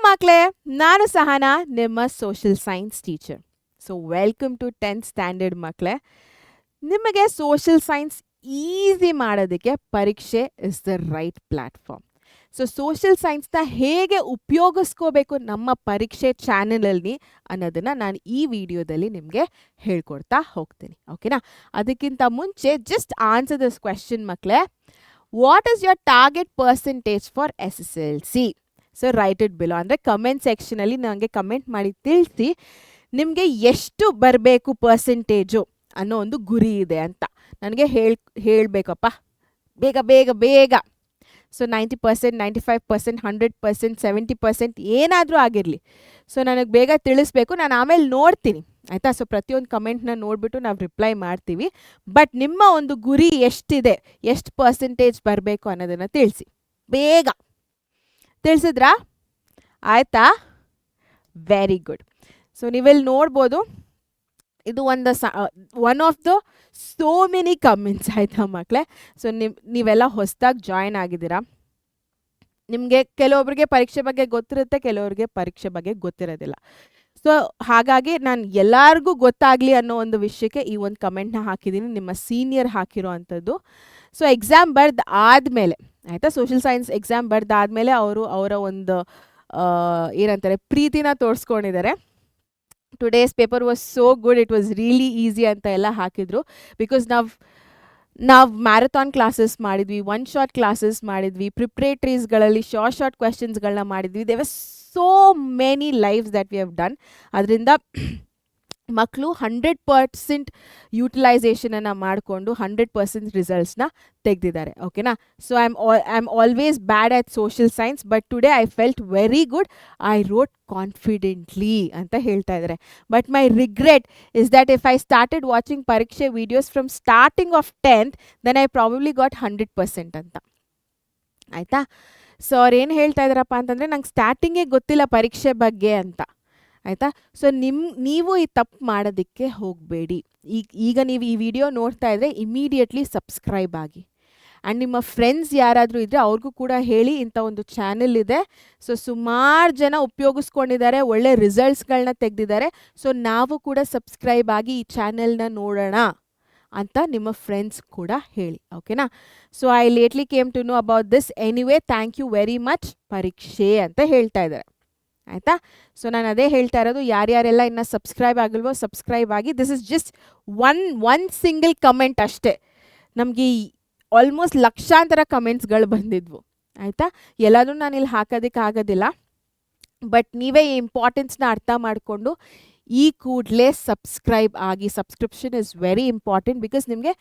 ಮಕ್ಕಳೇ, ನಾನು ಸಹನಾ, ನಿಮ್ಮ social science teacher. So welcome to 10th standard ಮಕ್ಕಳೇ. ನಿಮಗೆ ಸೋಷಿಯಲ್ ಸೈನ್ಸ್ ಈಸಿ ಮಾಡೋದಕ್ಕೆ Pariksha is the right platform. So social ಸೈನ್ಸ್ನ ಹೇಗೆ ಉಪಯೋಗಿಸ್ಕೋಬೇಕು ನಮ್ಮ ಪರೀಕ್ಷೆ ಚಾನಲಲ್ಲಿ ಅನ್ನೋದನ್ನು ನಾನು ಈ ವಿಡಿಯೋದಲ್ಲಿ ನಿಮಗೆ ಹೇಳ್ಕೊಡ್ತಾ ಹೋಗ್ತೀನಿ. ಓಕೆನಾ? ಅದಕ್ಕಿಂತ ಮುಂಚೆ ಜಸ್ಟ್ ಆನ್ಸರ್ ದಿಸ್ ಕ್ವೆಶ್ಚನ್ ಮಕ್ಕಳೇ. What is your target percentage for SSLC? So right it below, ಅಂದರೆ ಕಮೆಂಟ್ ಸೆಕ್ಷನಲ್ಲಿ ನನಗೆ ಕಮೆಂಟ್ ಮಾಡಿ ತಿಳಿಸಿ ನಿಮಗೆ ಎಷ್ಟು ಬರಬೇಕು ಪರ್ಸೆಂಟೇಜು ಅನ್ನೋ ಒಂದು ಗುರಿ ಇದೆ ಅಂತ ನನಗೆ ಹೇಳಬೇಕಪ್ಪ, ಬೇಗ ಬೇಗ ಬೇಗ. ಸೊ 90%, 95%, 100%, 70% ಏನಾದರೂ ಆಗಿರಲಿ. ಸೊ ನನಗೆ ಬೇಗ ತಿಳಿಸ್ಬೇಕು, ನಾನು ಆಮೇಲೆ ನೋಡ್ತೀನಿ ಆಯಿತಾ. ಸೊ ಪ್ರತಿಯೊಂದು ಕಮೆಂಟ್ನ ನೋಡಿಬಿಟ್ಟು ನಾವು ರಿಪ್ಲೈ ಮಾಡ್ತೀವಿ. ಬಟ್ ನಿಮ್ಮ ಒಂದು ಗುರಿ ಎಷ್ಟಿದೆ, ಎಷ್ಟು ಪರ್ಸೆಂಟೇಜ್ ಬರಬೇಕು ಅನ್ನೋದನ್ನು ತಿಳಿಸಿ ಬೇಗ. ತಿಳಿಸಿದ್ರಾ? ಆಯಿತಾ? Very good. ಸೊ ನೀವೆಲ್ಲಿ ನೋಡ್ಬೋದು, ಇದು one of the so many comments ಆಯಿತಾ ಮಕ್ಕಳೇ. ಸೊ ನೀವೆಲ್ಲ ಹೊಸದಾಗಿ ಜಾಯ್ನ್ ಆಗಿದ್ದೀರಾ. ನಿಮಗೆ ಕೆಲವೊಬ್ಬರಿಗೆ ಪರೀಕ್ಷೆ ಬಗ್ಗೆ ಗೊತ್ತಿರುತ್ತೆ, ಕೆಲವರಿಗೆ ಪರೀಕ್ಷೆ ಬಗ್ಗೆ ಗೊತ್ತಿರೋದಿಲ್ಲ. ಸೊ ಹಾಗಾಗಿ ನಾನು ಎಲ್ಲರಿಗೂ ಗೊತ್ತಾಗಲಿ ಅನ್ನೋ ಒಂದು ವಿಷಯಕ್ಕೆ ಈ ಒಂದು ಕಮೆಂಟ್ನ ಹಾಕಿದ್ದೀನಿ, ನಿಮ್ಮ ಸೀನಿಯರ್ ಹಾಕಿರೋ ಅಂಥದ್ದು. ಸೊ ಎಕ್ಸಾಮ್ ಬರ್ದು ಆದಮೇಲೆ ಆಯಿತಾ, ಸೋಷಿಯಲ್ ಸೈನ್ಸ್ ಎಕ್ಸಾಮ್ ಬರ್ದಾದಮೇಲೆ ಅವರ ಒಂದು ಏನಂತಾರೆ ಪ್ರೀತಿನ ತೋರಿಸ್ಕೊಂಡಿದ್ದಾರೆ. Today's paper was so good, it was really easy ಅಂತ ಎಲ್ಲ ಹಾಕಿದ್ರು. ಬಿಕಾಸ್ ನಾವು ಮ್ಯಾರಥಾನ್ ಕ್ಲಾಸಸ್ ಮಾಡಿದ್ವಿ, ಒನ್ ಶಾರ್ಟ್ ಕ್ಲಾಸಸ್ ಮಾಡಿದ್ವಿ, ಪ್ರಿಪ್ರೇಟ್ರೀಸ್ಗಳಲ್ಲಿ ಶಾರ್ಟ್ ಕ್ವೆಶನ್ಸ್ಗಳನ್ನ ಮಾಡಿದ್ವಿ. They were so many lives that we have done. ಅದರಿಂದ ಮಕ್ಕಳು 100% ಯೂಟಿಲೈಸೇಷನನ್ನು ಮಾಡಿಕೊಂಡು 100% ರಿಸಲ್ಟ್ಸ್ನ ತೆಗೆದಿದ್ದಾರೆ. ಓಕೆನಾ? So I am always bad at social science, but today I felt very good, I wrote confidently ಅಂತ ಹೇಳ್ತಾ ಇದ್ದಾರೆ. But my regret is that if I started watching Pariksha videos from starting of 10th, then I probably got 100% ಅಂತ. ಆಯಿತಾ? So ಅವ್ರು ಏನು ಹೇಳ್ತಾ ಇದ್ದಾರಪ್ಪ ಅಂತಂದರೆ, ನಂಗೆ ಸ್ಟಾರ್ಟಿಂಗೇ ಗೊತ್ತಿಲ್ಲ ಪರೀಕ್ಷೆ ಬಗ್ಗೆ ಅಂತ. ಆಯಿತಾ? ಸೊ ನೀವು ಈ ತಪ್ಪು ಮಾಡೋದಕ್ಕೆ ಹೋಗಬೇಡಿ. ಈಗ ನೀವು ಈ ವಿಡಿಯೋ ನೋಡ್ತಾ ಇದ್ದರೆ ಇಮಿಡಿಯೇಟ್ಲಿ ಸಬ್ಸ್ಕ್ರೈಬ್ ಆಗಿ. ಆ್ಯಂಡ್ ನಿಮ್ಮ ಫ್ರೆಂಡ್ಸ್ ಯಾರಾದರೂ ಇದ್ದರೆ ಅವ್ರಿಗೂ ಕೂಡ ಹೇಳಿ, ಇಂಥ ಒಂದು ಚಾನೆಲ್ ಇದೆ. ಸೊ ಸುಮಾರು ಜನ ಉಪಯೋಗಿಸ್ಕೊಂಡಿದ್ದಾರೆ, ಒಳ್ಳೆ ರಿಸಲ್ಟ್ಸ್ಗಳನ್ನ ತೆಗೆದಿದ್ದಾರೆ. ಸೊ ನಾವು ಕೂಡ ಸಬ್ಸ್ಕ್ರೈಬ್ ಆಗಿ ಈ ಚಾನೆಲ್ನ ನೋಡೋಣ ಅಂತ ನಿಮ್ಮ ಫ್ರೆಂಡ್ಸ್ ಕೂಡ ಹೇಳಿ. ಓಕೆನಾ? So I lately came to know about this. Anyway, thank you very much ಪರೀಕ್ಷೆ ಅಂತ ಹೇಳ್ತಾ ಇದ್ದಾರೆ. ಆಯಿತಾ? ಸೊ ನಾನು ಅದೇ ಹೇಳ್ತಾ ಇರೋದು, ಯಾರ್ಯಾರೆಲ್ಲ ಇನ್ನು ಸಬ್ಸ್ಕ್ರೈಬ್ ಆಗಿಲ್ವೋ ಸಬ್ಸ್ಕ್ರೈಬ್ ಆಗಿ. This is just one single comment ಅಷ್ಟೇ. ನಮಗೆ ಆಲ್ಮೋಸ್ಟ್ ಲಕ್ಷಾಂತರ ಕಮೆಂಟ್ಸ್ಗಳು ಬಂದಿದ್ವು. ಆಯಿತಾ? ಎಲ್ಲನೂ ನಾನು ಇಲ್ಲಿ ಹಾಕೋದಕ್ಕೆ ಆಗೋದಿಲ್ಲ. ಬಟ್ ನೀವೇ ಈ ಇಂಪಾರ್ಟೆನ್ಸ್ನ ಅರ್ಥ ಮಾಡಿಕೊಂಡು ಈ ಕೂಡಲೇ ಸಬ್ಸ್ಕ್ರೈಬ್ ಆಗಿ. Subscription is very important, because ನಿಮಗೆ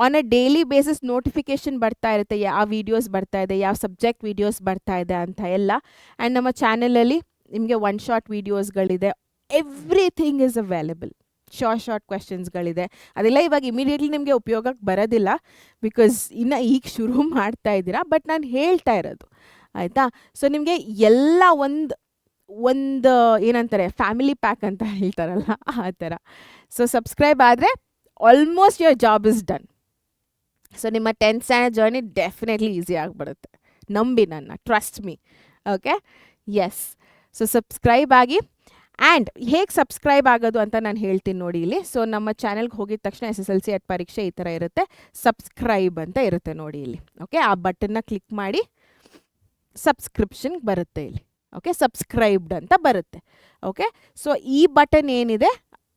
on a daily basis notification ಬರ್ತಾ ಇರುತ್ತೆ, ಯಾವ ವೀಡಿಯೋಸ್ ಬರ್ತಾ ಇದೆ, ಯಾವ ಸಬ್ಜೆಕ್ಟ್ ವೀಡಿಯೋಸ್ ಬರ್ತಾ ಇದೆ ಅಂತ ಎಲ್ಲ. ಆ್ಯಂಡ್ ನಮ್ಮ ಚಾನಲಲ್ಲಿ ನಿಮಗೆ ಒನ್ ಶಾರ್ಟ್ ವೀಡಿಯೋಸ್ಗಳಿದೆ, ಎವ್ರಿಥಿಂಗ್ ಈಸ್ ಅವೈಲೇಬಲ್. ಶಾರ್ಟ್ ಕ್ವೆಶನ್ಸ್ಗಳಿದೆ. ಅದೆಲ್ಲ ಇವಾಗ ಇಮಿಡಿಯೇಟ್ಲಿ ನಿಮಗೆ ಉಪಯೋಗಕ್ಕೆ ಬರೋದಿಲ್ಲ, ಬಿಕಾಸ್ ಇನ್ನು ಈಗ ಶುರು ಮಾಡ್ತಾ ಇದ್ದೀರಾ. ಬಟ್ ನಾನು ಹೇಳ್ತಾ ಇರೋದು ಆಯಿತಾ. ಸೊ ನಿಮಗೆ ಎಲ್ಲ ಒಂದು ಏನಂತಾರೆ ಫ್ಯಾಮಿಲಿ ಪ್ಯಾಕ್ ಅಂತ ಹೇಳ್ತಾರಲ್ಲ, ಆ ಥರ. ಸೊ ಸಬ್ಸ್ಕ್ರೈಬ್ ಆದರೆ almost your job is done. So ನಿಮ್ಮ 10th standard journey definitely easy ಆಗಿಬಿಡುತ್ತೆ. ನಂಬಿ ನನ್ನ, trust me. Okay? Yes. So subscribe ಆಗಿ. ಆ್ಯಂಡ್ ಹೇಗೆ ಸಬ್ಸ್ಕ್ರೈಬ್ ಆಗೋದು ಅಂತ ನಾನು ಹೇಳ್ತೀನಿ ನೋಡಿ ಇಲ್ಲಿ. ಸೊ ನಮ್ಮ ಚಾನೆಲ್ಗೆ ಹೋಗಿದ ತಕ್ಷಣ SSLC ಅಟ್ ಪರೀಕ್ಷೆ ಈ ಥರ ಇರುತ್ತೆ, ಸಬ್ಸ್ಕ್ರೈಬ್ ಅಂತ ಇರುತ್ತೆ ನೋಡಿ ಇಲ್ಲಿ. ಓಕೆ? ಆ ಬಟನ್ನ ಕ್ಲಿಕ್ ಮಾಡಿ ಸಬ್ಸ್ಕ್ರಿಪ್ಷನ್ ಬರುತ್ತೆ ಇಲ್ಲಿ. ಓಕೆ? ಸಬ್ಸ್ಕ್ರೈಬ್ಡ್ ಅಂತ ಬರುತ್ತೆ. ಓಕೆ? ಸೊ ಈ ಬಟನ್ ಏನಿದೆ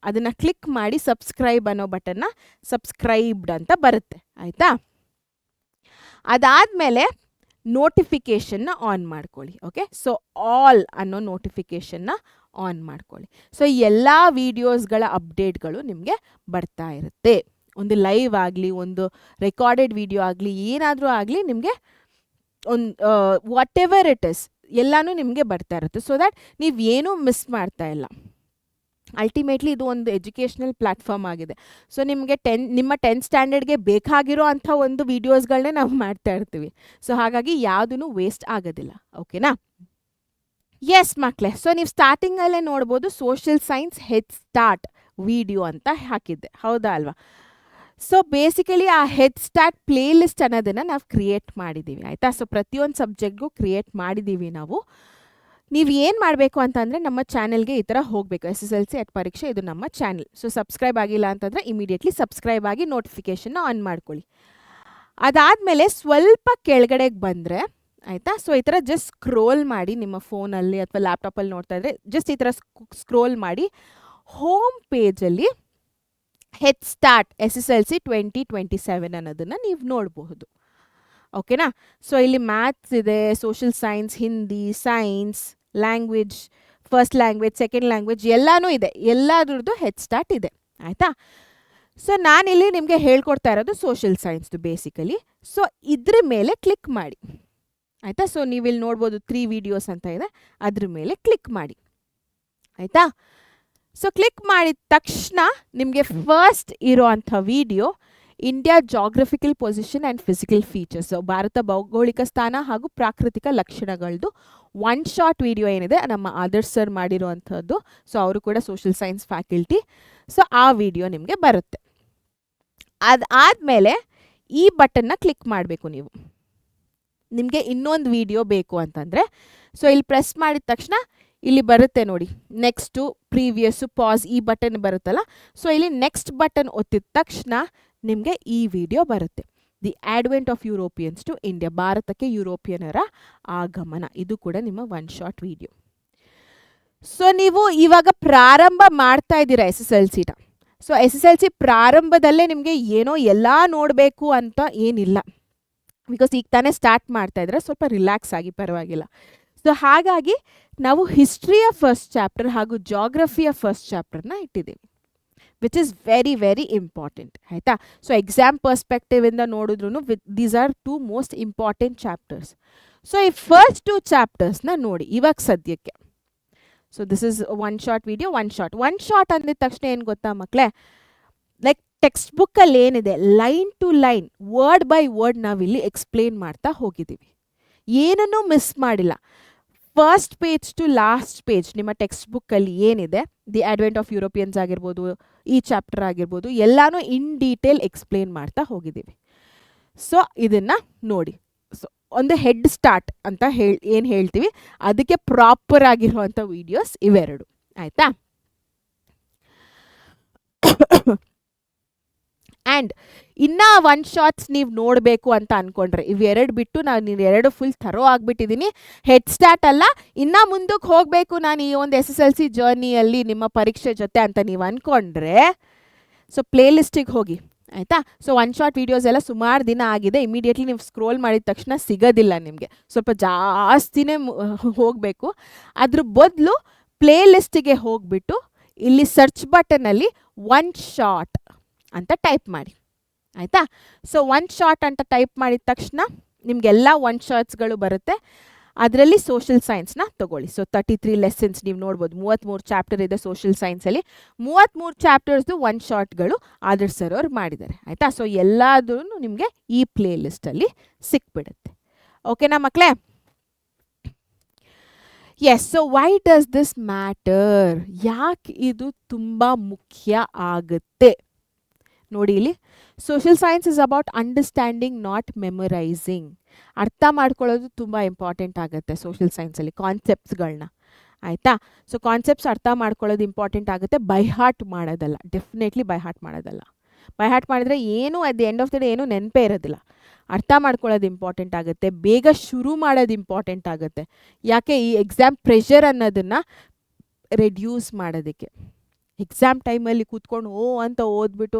ಅದನ್ನು ಕ್ಲಿಕ್ ಮಾಡಿ ಸಬ್ಸ್ಕ್ರೈಬ್ ಅನ್ನೋ ಬಟನ್ನ ಸಬ್ಸ್ಕ್ರೈಬ್ಡ್ ಅಂತ ಬರುತ್ತೆ. ಆಯಿತಾ? ಅದಾದಮೇಲೆ ನೋಟಿಫಿಕೇಷನ್ನ ಆನ್ ಮಾಡ್ಕೊಳ್ಳಿ. ಓಕೆ? ಸೊ ಆಲ್ ಅನ್ನೋ ನೋಟಿಫಿಕೇಷನ್ನ ಆನ್ ಮಾಡ್ಕೊಳ್ಳಿ. ಸೊ ಎಲ್ಲ ವೀಡಿಯೋಸ್ಗಳ ಅಪ್ಡೇಟ್ಗಳು ನಿಮಗೆ ಬರ್ತಾ ಇರುತ್ತೆ. ಒಂದು ಲೈವ್ ಆಗಲಿ, ಒಂದು ರೆಕಾರ್ಡೆಡ್ ವಿಡಿಯೋ ಆಗಲಿ, ಏನಾದರೂ ಆಗಲಿ ನಿಮಗೆ ಒಂದು ವಾಟ್ ಎವರ್ ಇಟ್ ಇಸ್ ಎಲ್ಲನೂ ನಿಮಗೆ ಬರ್ತಾ ಇರುತ್ತೆ. ಸೊ ದ್ಯಾಟ್ ನೀವು ಏನೂ ಮಿಸ್ ಮಾಡ್ತಾ ಇಲ್ಲ. ಅಲ್ಟಿಮೇಟ್ಲಿ ಇದು ಒಂದು ಎಜುಕೇಷ್ನಲ್ ಪ್ಲ್ಯಾಟ್ಫಾರ್ಮ್ ಆಗಿದೆ. ಸೊ ನಿಮ್ಮ 10th ಸ್ಟ್ಯಾಂಡರ್ಡ್ಗೆ ಬೇಕಾಗಿರೋ ಅಂಥ ಒಂದು ವೀಡಿಯೋಸ್ಗಳನ್ನೇ ನಾವು ಮಾಡ್ತಾ ಇರ್ತೀವಿ. ಸೊ ಹಾಗಾಗಿ ಯಾವುದೂ ವೇಸ್ಟ್ ಆಗೋದಿಲ್ಲ. ಓಕೆನಾ? ಎಸ್ ಮಕ್ಕಳೇ. ಸೊ ನೀವು ಸ್ಟಾರ್ಟಿಂಗಲ್ಲೇ ನೋಡ್ಬೋದು, social science head start video ಅಂತ ಹಾಕಿದ್ದೆ, ಹೌದಾ ಅಲ್ವಾ? ಸೊ ಬೇಸಿಕಲಿ ಆ ಹೆಡ್ ಸ್ಟಾರ್ಟ್ ಪ್ಲೇ ಲಿಸ್ಟ್ ಅನ್ನೋದನ್ನು ನಾವು ಕ್ರಿಯೇಟ್ ಮಾಡಿದ್ದೀವಿ. ಆಯಿತಾ? ಸೊ ಪ್ರತಿಯೊಂದು ಸಬ್ಜೆಕ್ಟ್ಗೂ ಕ್ರಿಯೇಟ್ ಮಾಡಿದ್ದೀವಿ ನಾವು. ನೀವು ಏನು ಮಾಡಬೇಕು ಅಂತಂದರೆ ನಮ್ಮ ಚಾನೆಲ್ಗೆ ಈ ಥರ ಹೋಗಬೇಕು. SSLC@ಪರೀಕ್ಷೆ ಇದು ನಮ್ಮ ಚಾನೆಲ್. ಸೊ ಸಬ್ಸ್ಕ್ರೈಬ್ ಆಗಿಲ್ಲ ಅಂತಂದರೆ ಇಮಿಡಿಯೇಟ್ಲಿ ಸಬ್ಸ್ಕ್ರೈಬ್ ಆಗಿ ನೋಟಿಫಿಕೇಷನ್ನ ಆನ್ ಮಾಡ್ಕೊಳ್ಳಿ. ಅದಾದಮೇಲೆ ಸ್ವಲ್ಪ ಕೆಳಗಡೆಗೆ ಬಂದರೆ ಆಯಿತಾ, ಸೊ ಈ ಥರ ಜಸ್ಟ್ ಸ್ಕ್ರೋಲ್ ಮಾಡಿ ನಿಮ್ಮ ಫೋನಲ್ಲಿ ಅಥವಾ ಲ್ಯಾಪ್ಟಾಪಲ್ಲಿ ನೋಡ್ತಾ ಇದ್ದರೆ ಜಸ್ಟ್ ಈ ಥರ ಸ್ಕ್ರೋಲ್ ಮಾಡಿ ಹೋಮ್ ಪೇಜಲ್ಲಿ ಹೆಡ್ ಸ್ಟಾರ್ಟ್ SSLC 2027 ಅನ್ನೋದನ್ನು ನೀವು ನೋಡಬಹುದು. ಓಕೆನಾ. ಸೊ ಇಲ್ಲಿ ಮ್ಯಾಥ್ಸ್ ಇದೆ, social science, Hindi, science, language, first language, second language ಎಲ್ಲನೂ ಇದೆ. ಎಲ್ಲದ್ರದ್ದು ಹೆಡ್ ಸ್ಟಾರ್ಟ್ ಇದೆ ಆಯಿತಾ. ಸೊ ನಾನಿಲ್ಲಿ ನಿಮಗೆ ಹೇಳ್ಕೊಡ್ತಾ ಇರೋದು ಸೋಷಿಯಲ್ ಸೈನ್ಸ್ದು ಬೇಸಿಕಲಿ. ಸೊ ಇದ್ರ ಮೇಲೆ ಕ್ಲಿಕ್ ಮಾಡಿ ಆಯಿತಾ. ಸೊ ನೀವಿಲ್ಲಿ ನೋಡ್ಬೋದು 3 ವಿಡಿಯೋಸ್ ಅಂತ ಇದೆ, ಅದ್ರ ಮೇಲೆ ಕ್ಲಿಕ್ ಮಾಡಿ ಆಯಿತಾ. ಸೊ ಕ್ಲಿಕ್ ಮಾಡಿದ ತಕ್ಷಣ ನಿಮಗೆ ಫಸ್ಟ್ ಇರೋ ಅಂಥ video India geographical position and physical features, Bharat ಭೌಗೋಳಿಕ ಸ್ಥಾನ ಹಾಗೂ ಪ್ರಾಕೃತಿಕ ಲಕ್ಷಣಗಳದ್ದು 1 ಶಾರ್ಟ್ ವಿಡಿಯೋ ಏನಿದೆ ನಮ್ಮ ಆದರ್ಶ್ ಸರ್ ಮಾಡಿರೋ ಅಂಥದ್ದು. ಸೊ ಅವರು ಕೂಡ ಸೋಷಿಯಲ್ ಸೈನ್ಸ್ ಫ್ಯಾಕಲ್ಟಿ. ಸೊ ಆ ವಿಡಿಯೋ ನಿಮಗೆ ಬರುತ್ತೆ. ಅದಾದಮೇಲೆ ಈ ಬಟನ್ನ ಕ್ಲಿಕ್ ಮಾಡಬೇಕು ನೀವು. ನಿಮಗೆ ಇನ್ನೊಂದು ವಿಡಿಯೋ ಬೇಕು ಅಂತಂದರೆ ಸೊ ಇಲ್ಲಿ ಪ್ರೆಸ್ ಮಾಡಿದ ತಕ್ಷಣ ಇಲ್ಲಿ ಬರುತ್ತೆ ನೋಡಿ, ನೆಕ್ಸ್ಟು, ಪ್ರೀವಿಯಸ್ಸು, ಪಾಸ್, ಈ ಬಟನ್ ಬರುತ್ತಲ್ಲ. ಸೊ ಇಲ್ಲಿ ನೆಕ್ಸ್ಟ್ ಬಟನ್ ಒತ್ತಿದ ತಕ್ಷಣ ನಿಮಗೆ ಈ ವಿಡಿಯೋ ಬರುತ್ತೆ. The advent of Europeans to India, ಭಾರತಕ್ಕೆ ಯುರೋಪಿಯನರ ಆಗಮನ. ಇದು ಕೂಡ ನಿಮ್ಮ 1 ಶಾರ್ಟ್ ವಿಡಿಯೋ. ಸೊ ನೀವು ಇವಾಗ ಪ್ರಾರಂಭ ಮಾಡ್ತಾ ಇದ್ದೀರಾ SSLCನ. ಸೊ SSLC ಪ್ರಾರಂಭದಲ್ಲೇ ನಿಮಗೆ ಏನೋ ಎಲ್ಲ ನೋಡಬೇಕು ಅಂತ ಏನಿಲ್ಲ, ಬಿಕಾಸ್ ಈಗ ತಾನೇ ಸ್ಟಾರ್ಟ್ ಮಾಡ್ತಾ ಇದ್ರೆ ಸ್ವಲ್ಪ ರಿಲ್ಯಾಕ್ಸ್ ಆಗಿ ಪರವಾಗಿಲ್ಲ. ಸೊ ಹಾಗಾಗಿ ನಾವು ಹಿಸ್ಟ್ರಿಯ ಫಸ್ಟ್ ಚಾಪ್ಟರ್ ಹಾಗೂ ಜಾಗ್ರಫಿಯ ಫಸ್ಟ್ ಚಾಪ್ಟರ್ನ ಇಟ್ಟಿದ್ದೀವಿ, which is very very important ಆಯಿತಾ. ಸೊ ಎಕ್ಸಾಮ್ ಪರ್ಸ್ಪೆಕ್ಟಿವಿಂದ ನೋಡಿದ್ರು these are 2 most important chapters. So ಈ ಫಸ್ಟ್ 2 ಚಾಪ್ಟರ್ಸ್ನ ನೋಡಿ ಇವಾಗ ಸದ್ಯಕ್ಕೆ. So this is 1 short video. 1 short ಅಂದಿದ ತಕ್ಷಣ ಏನು ಗೊತ್ತಾ ಮಕ್ಕಳೇ, ಲೈಕ್ ಟೆಕ್ಸ್ಟ್ ಬುಕ್ಕಲ್ಲಿ ಏನಿದೆ line to line, word by word ನಾವಿಲ್ಲಿ ಎಕ್ಸ್ಪ್ಲೇನ್ ಮಾಡ್ತಾ ಹೋಗಿದ್ದೀವಿ, ಏನನ್ನೂ ಮಿಸ್ ಮಾಡಿಲ್ಲ. First page to last page ನಿಮ್ಮ ಟೆಕ್ಸ್ಟ್ ಬುಕ್ಕಲ್ಲಿ ಏನಿದೆ, ದಿ ಅಡ್ವೆಂಟ್ ಆಫ್ ಯುರೋಪಿಯನ್ಸ್ ಆಗಿರ್ಬೋದು, ಈ ಚಾಪ್ಟರ್ ಆಗಿರ್ಬೋದು, ಎಲ್ಲನೂ ಇನ್ ಡೀಟೇಲ್ ಎಕ್ಸ್ಪ್ಲೇನ್ ಮಾಡ್ತಾ ಹೋಗಿದ್ದೀವಿ. ಸೊ ಇದನ್ನು ನೋಡಿ. ಸೊ ಒಂದು ಹೆಡ್ ಸ್ಟಾರ್ಟ್ ಅಂತ ಏನು ಹೇಳ್ತೀವಿ ಅದಕ್ಕೆ ಪ್ರಾಪರ್ ಆಗಿರುವಂಥ ವೀಡಿಯೋಸ್ ಇವೆರಡು ಆಯಿತಾ. ಆ್ಯಂಡ್ ಇನ್ನೂ 1 ಶಾರ್ಟ್ಸ್ ನೀವು ನೋಡಬೇಕು ಅಂತ ಅಂದ್ಕೊಂಡ್ರೆ ಇವೆರಡು ಬಿಟ್ಟು ನಾನು ಎರಡು ಫುಲ್ ಥರೋ ಆಗಿಬಿಟ್ಟಿದ್ದೀನಿ. ಹೆಡ್ ಸ್ಟಾರ್ಟ್ ಅಲ್ಲ, ಇನ್ನೂ ಮುಂದಕ್ಕೆ ಹೋಗಬೇಕು ನಾನು ಈ ಒಂದು SSLC ಜರ್ನಿಯಲ್ಲಿ ನಿಮ್ಮ ಪರೀಕ್ಷೆ ಜೊತೆ ಅಂತ ನೀವು ಅಂದ್ಕೊಂಡ್ರೆ ಸೊ ಪ್ಲೇಲಿಸ್ಟಿಗೆ ಹೋಗಿ ಆಯಿತಾ. ಸೊ 1 ಶಾರ್ಟ್ ವೀಡಿಯೋಸ್ ಎಲ್ಲ ಸುಮಾರು ದಿನ ಆಗಿದೆ, ಇಮಿಡಿಯೇಟ್ಲಿ ನೀವು ಸ್ಕ್ರೋಲ್ ಮಾಡಿದ ತಕ್ಷಣ ಸಿಗೋದಿಲ್ಲ ನಿಮಗೆ, ಸ್ವಲ್ಪ ಜಾಸ್ತಿನೇ ಹೋಗಬೇಕು. ಅದ್ರ ಬದಲು ಪ್ಲೇಲಿಸ್ಟಿಗೆ ಹೋಗಿಬಿಟ್ಟು ಇಲ್ಲಿ ಸರ್ಚ್ ಬಟನಲ್ಲಿ 1 ಶಾರ್ಟ್ ಅಂತ ಟೈಪ್ ಮಾಡಿ ಆಯಿತಾ. ಸೊ 1 ಶಾರ್ಟ್ ಅಂತ ಟೈಪ್ ಮಾಡಿದ ತಕ್ಷಣ ನಿಮಗೆಲ್ಲ 1 ಶಾರ್ಟ್ಸ್ಗಳು ಬರುತ್ತೆ. ಅದರಲ್ಲಿ ಸೋಷಿಯಲ್ ಸೈನ್ಸ್ನ ತೊಗೊಳ್ಳಿ. ಸೊ 33 ಲೆಸನ್ಸ್ ನೀವು ನೋಡ್ಬೋದು, 33 ಚಾಪ್ಟರ್ ಇದೆ ಸೋಷಿಯಲ್ ಸೈನ್ಸಲ್ಲಿ. 33 ಚಾಪ್ಟರ್ಸ್ದು 1 ಶಾರ್ಟ್ಗಳು ಆದರ್ಶ್ ಸರ್ ಅವ್ರು ಮಾಡಿದ್ದಾರೆ ಆಯಿತಾ. ಸೊ ಎಲ್ಲದೂ ನಿಮಗೆ ಈ ಪ್ಲೇ ಲಿಸ್ಟಲ್ಲಿ ಸಿಕ್ಬಿಡುತ್ತೆ. ಓಕೆನಾ ಮಕ್ಕಳೇ? Yes. So why does this matter, ಯಾಕೆ ಇದು ತುಂಬ ಮುಖ್ಯ ಆಗುತ್ತೆ ನೋಡಿ. ಇಲ್ಲಿ social science is about understanding not memorising. ಅರ್ಥ ಮಾಡ್ಕೊಳ್ಳೋದು ತುಂಬ ಇಂಪಾರ್ಟೆಂಟ್ ಆಗುತ್ತೆ ಸೋಷಿಯಲ್ ಸೈನ್ಸಲ್ಲಿ, ಕಾನ್ಸೆಪ್ಟ್ಸ್ಗಳನ್ನ ಆಯಿತಾ. ಸೊ ಕಾನ್ಸೆಪ್ಟ್ಸ್ ಅರ್ಥ ಮಾಡ್ಕೊಳ್ಳೋದು ಇಂಪಾರ್ಟೆಂಟ್ ಆಗುತ್ತೆ, ಬೈ ಹಾರ್ಟ್ ಮಾಡೋದಲ್ಲ, ಡೆಫಿನೆಟ್ಲಿ ಬೈ ಹಾರ್ಟ್ ಮಾಡೋದಲ್ಲ. ಬೈ ಹಾರ್ಟ್ ಮಾಡಿದ್ರೆ ಏನು at the end of the day ಏನೂ ನೆನಪೇ ಇರೋದಿಲ್ಲ. ಅರ್ಥ ಮಾಡ್ಕೊಳ್ಳೋದು ಇಂಪಾರ್ಟೆಂಟ್ ಆಗುತ್ತೆ, ಬೇಗ ಶುರು ಮಾಡೋದು ಇಂಪಾರ್ಟೆಂಟ್ ಆಗುತ್ತೆ. ಯಾಕೆ ಈ ಎಕ್ಸಾಮ್ ಪ್ರೆಷರ್ ಅನ್ನೋದನ್ನು ರೆಡ್ಯೂಸ್ ಮಾಡೋದಕ್ಕೆ. ಎಕ್ಸಾಮ್ ಟೈಮಲ್ಲಿ ಕೂತ್ಕೊಂಡು ಅಂತ ಓದ್ಬಿಟ್ಟು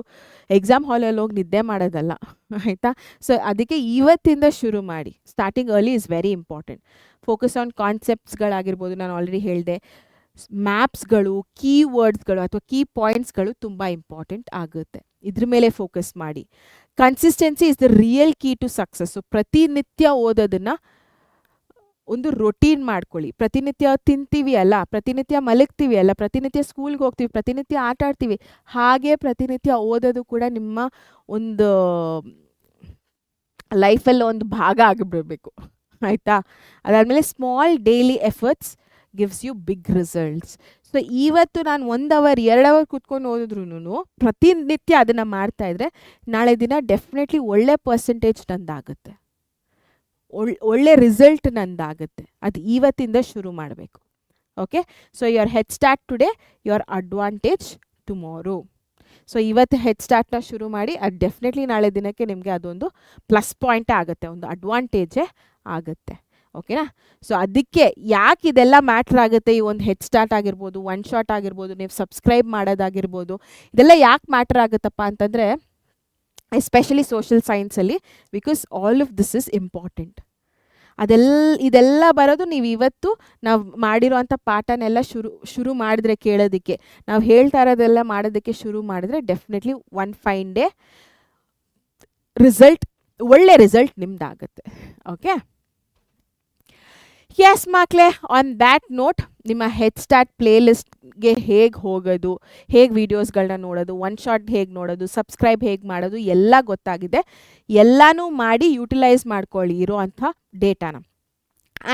ಎಕ್ಸಾಮ್ ಹಾಲಲ್ಲಿ ಹೋಗಿ ನಿದ್ದೆ ಮಾಡೋದಲ್ಲ ಆಯಿತಾ. ಸೊ ಅದಕ್ಕೆ ಇವತ್ತಿಂದ ಶುರು ಮಾಡಿ. Starting early is very important. Focus on ಕಾನ್ಸೆಪ್ಟ್ಸ್ಗಳಾಗಿರ್ಬೋದು, ನಾನು ಆಲ್ರೆಡಿ ಹೇಳಿದೆ. ಮ್ಯಾಪ್ಸ್ಗಳು, ಕೀವರ್ಡ್ಸ್ಗಳು ಅಥವಾ ಕೀ ಪಾಯಿಂಟ್ಸ್ಗಳು ತುಂಬ ಇಂಪಾರ್ಟೆಂಟ್ ಆಗುತ್ತೆ, ಇದ್ರ ಮೇಲೆ ಫೋಕಸ್ ಮಾಡಿ. Consistency is the real key to success. ಪ್ರತಿನಿತ್ಯ ಓದೋದನ್ನು ಒಂದು ರೊಟೀನ್ ಮಾಡ್ಕೊಳ್ಳಿ. ಪ್ರತಿನಿತ್ಯ ತಿಂತೀವಿ ಅಲ್ಲ, ಪ್ರತಿನಿತ್ಯ ಮಲಗ್ತೀವಿ ಅಲ್ಲ, ಪ್ರತಿನಿತ್ಯ ಸ್ಕೂಲ್ಗೆ ಹೋಗ್ತೀವಿ, ಪ್ರತಿನಿತ್ಯ ಆಟ ಆಡ್ತೀವಿ, ಹಾಗೆ ಪ್ರತಿನಿತ್ಯ ಓದೋದು ಕೂಡ ನಿಮ್ಮ ಒಂದು ಲೈಫಲ್ಲಿ ಒಂದು ಭಾಗ ಆಗಿಬಿಡಬೇಕು ಆಯಿತಾ. ಅದಾದಮೇಲೆ small daily efforts gives you big results. So ಇವತ್ತು ನಾನು 1 ಅವರ್ 2 ಅವರ್ ಕೂತ್ಕೊಂಡು ಓದಿದ್ರೂ ಪ್ರತಿನಿತ್ಯ ಅದನ್ನು ಮಾಡ್ತಾಯಿದ್ರೆ ನಾಳೆ ದಿನ ಡೆಫಿನೆಟ್ಲಿ ಒಳ್ಳೆ ಪರ್ಸೆಂಟೇಜ್ ತಂದಾಗುತ್ತೆ. ಒಳ್ಳೆ ರಿಸಲ್ಟ್ ನಂದಾಗುತ್ತೆ. ಅದು ಇವತ್ತಿಂದ ಶುರು ಮಾಡಬೇಕು. Okay, so your head start today, your advantage tomorrow. So ಇವತ್ತು ಹೆಡ್ ಸ್ಟಾರ್ಟ್ನ ಶುರು ಮಾಡಿ, ಅದು ಡೆಫಿನೆಟ್ಲಿ ನಾಳೆ ದಿನಕ್ಕೆ ನಿಮಗೆ ಅದೊಂದು ಪ್ಲಸ್ ಪಾಯಿಂಟೇ ಆಗುತ್ತೆ, ಒಂದು ಅಡ್ವಾಂಟೇಜೇ ಆಗುತ್ತೆ. ಓಕೆನಾ? ಸೊ ಅದಕ್ಕೆ ಯಾಕೆ ಇದೆಲ್ಲ ಮ್ಯಾಟ್ರ್ ಆಗುತ್ತೆ, ಈ ಒಂದು ಹೆಡ್ ಸ್ಟಾರ್ಟ್ ಆಗಿರ್ಬೋದು, ಒನ್ ಶಾಟ್ ಆಗಿರ್ಬೋದು, ನೀವು ಸಬ್ಸ್ಕ್ರೈಬ್ ಮಾಡೋದಾಗಿರ್ಬೋದು, ಇದೆಲ್ಲ ಯಾಕೆ ಮ್ಯಾಟ್ರ್ ಆಗುತ್ತಪ್ಪ ಅಂತಂದರೆ, ಎಸ್ಪೆಷಲಿ ಸೋಷಿಯಲ್ ಸೈನ್ಸಲ್ಲಿ, because all of this is important. ಇದೆಲ್ಲ ಬರೋದು ನೀವು ಇವತ್ತು ನಾವು ಮಾಡಿರೋವಂಥ ಪಾಠನೆಲ್ಲ ಶುರು ಮಾಡಿದ್ರೆ, ಕೇಳೋದಕ್ಕೆ ನಾವು ಹೇಳ್ತಾ ಇರೋದೆಲ್ಲ ಮಾಡೋದಕ್ಕೆ ಶುರು ಮಾಡಿದ್ರೆ definitely one fine day result, ಒಳ್ಳೆ ರಿಸಲ್ಟ್ ನಿಮ್ದಾಗುತ್ತೆ. ಓಕೆ, ಎಸ್ ಮಕ್ಕಳೇ, ಆನ್ ದ್ಯಾಟ್ ನೋಟ್ ನಿಮ್ಮ ಹೆಡ್ ಸ್ಟಾರ್ಟ್ ಪ್ಲೇಲಿಸ್ಟ್ಗೆ ಹೇಗೆ ಹೋಗೋದು, ಹೇಗೆ ವೀಡಿಯೋಸ್ಗಳನ್ನ ನೋಡೋದು, ಒನ್ ಶಾಟ್ ಹೇಗೆ ನೋಡೋದು, ಸಬ್ಸ್ಕ್ರೈಬ್ ಹೇಗೆ ಮಾಡೋದು ಎಲ್ಲ ಗೊತ್ತಾಗಿದೆ. ಎಲ್ಲನೂ ಮಾಡಿ ಯೂಟಿಲೈಸ್ ಮಾಡ್ಕೊಳ್ಳಿ ಇರೋ ಅಂಥ ಡೇಟಾನ.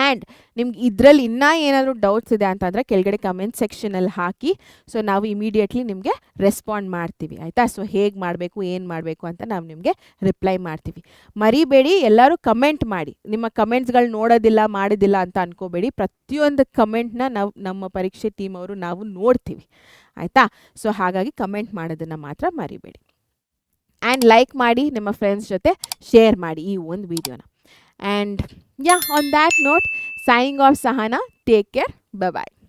ಆ್ಯಂಡ್ ನಿಮ್ಗೆ ಇದರಲ್ಲಿ ಇನ್ನೂ ಏನಾದರೂ ಡೌಟ್ಸ್ ಇದೆ ಅಂತಂದರೆ ಕೆಳಗಡೆ ಕಮೆಂಟ್ ಸೆಕ್ಷನಲ್ಲಿ ಹಾಕಿ. ಸೊ ನಾವು ಇಮಿಡಿಯೇಟ್ಲಿ ನಿಮಗೆ ರೆಸ್ಪಾಂಡ್ ಮಾಡ್ತೀವಿ, ಆಯಿತಾ? ಸೊ ಹೇಗೆ ಮಾಡಬೇಕು, ಏನು ಮಾಡಬೇಕು ಅಂತ ನಾವು ನಿಮಗೆ ರಿಪ್ಲೈ ಮಾಡ್ತೀವಿ. ಮರಿಬೇಡಿ, ಎಲ್ಲರೂ ಕಮೆಂಟ್ ಮಾಡಿ. ನಿಮ್ಮ ಕಮೆಂಟ್ಸ್ಗಳು ನೋಡೋದಿಲ್ಲ, ಮಾಡೋದಿಲ್ಲ ಅಂತ ಅನ್ಕೋಬೇಡಿ. ಪ್ರತಿಯೊಂದು ಕಮೆಂಟ್ನ ನಮ್ಮ ಪರೀಕ್ಷೆ ಟೀಮ್ ಅವರು ನಾವು ನೋಡ್ತೀವಿ, ಆಯಿತಾ? ಸೊ ಹಾಗಾಗಿ ಕಮೆಂಟ್ ಮಾಡೋದನ್ನು ಮಾತ್ರ ಮರಿಬೇಡಿ. ಆ್ಯಂಡ್ ಲೈಕ್ ಮಾಡಿ, ನಿಮ್ಮ ಫ್ರೆಂಡ್ಸ್ ಜೊತೆ ಶೇರ್ ಮಾಡಿ ಈ ಒಂದು ವಿಡಿಯೋನ. And yeah, on that note, signing off Sahana. Take care. Bye-bye.